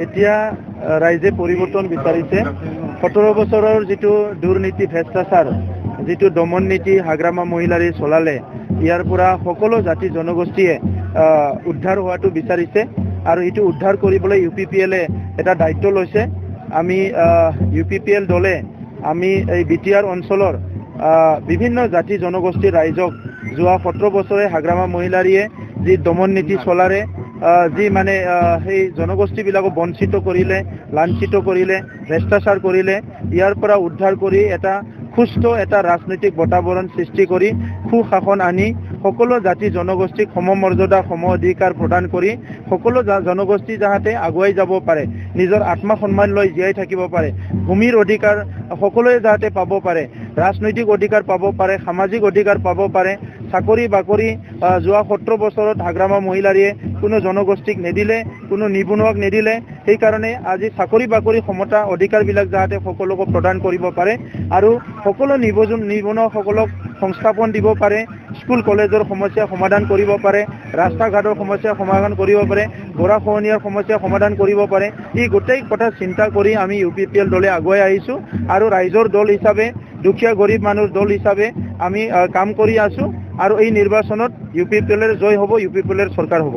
এতিয়া ৰাইজে পৰিৱৰ্তন বিচাৰিছে ১৭ বছৰৰ যিটো দুৰ্নীতি ভ্ৰষ্টাচাৰ যিটো দমন নীতি হাগ্ৰামা মহিলাৰী চলালে ইয়াৰ পৰা সকলো জাতি জনগোষ্ঠীয়ে উদ্ধাৰ হোৱাটো বিচাৰিছে আৰু এইটো উদ্ধাৰ কৰিবলৈ UPPL এটা দায়িত্ব লৈছে আমি UPPL দলে আমি এই BTR অঞ্চলৰ বিভিন্ন জাতি জনগোষ্ঠীৰ ৰাইজক যোৱা ১৭ বছৰে হাগ্ৰামা মহিলাৰীয়ে যি দমন নীতি চলাৰে যি মানে সেই জনগোষ্ঠীবিলাকক বঞ্চিত কৰিলে লাঞ্ছিত কৰিলে ভ্ৰষ্টাচাৰ কৰিলে ইয়াৰ পৰা উদ্ধাৰ কৰি এটা সুস্থ এটা ৰাজনৈতিক বাতাবৰণ সৃষ্টি কৰি সুশাসন আনি সকলো জাতি জনগোষ্ঠীক সমমৰ্যাদা সম অধিকাৰ প্ৰদান কৰি সকলো জনগোষ্ঠী যাতে আগুৱাই যাব পাৰে নিজৰ আত্মসন্মান লৈ জীয়াই থাকিব পাৰে ভূমিৰ অধিকাৰ সকলোৱে যাতে পাব পাৰে ৰাজনৈতিক অধিকাৰ পাব পাৰে সামাজিক অধিকাৰ পাব পাৰে চাকৰি বাকৰি যোৱা ১৭ বছৰত হাগ্ৰামা মহিলাৰীয়ে কোনো জনগোষ্ঠীক নিদিলে কোনো নিবনুৱাক নিদিলে সেই কাৰণে আজি চাকৰি বাকৰি সমতা অধিকাৰবিলাক যাতে সকলোকে প্ৰদান কৰিব পাৰে আৰু সকলো নিবনুৱাসকলক সংস্থাপন দিব পাৰে স্কুল কলেজৰ সমস্যা সমাধান কৰিব পাৰে ৰাস্তা ঘাটৰ সমস্যা সমাধান কৰিব পাৰে গৰাখহনীয়াৰ সমস্যা সমাধান কৰিব পাৰে এই গোটেই কথা চিন্তা কৰি আমি UPPL দলে আগুৱাই আহিছোঁ আৰু ৰাইজৰ দল হিচাপে দুখীয়া গৰীব মানুহৰ দল হিচাপে আমি কাম কৰি আছোঁ আৰু এই নিৰ্বাচনত UPPL জয় হ'ব UPPL চৰকাৰ হ'ব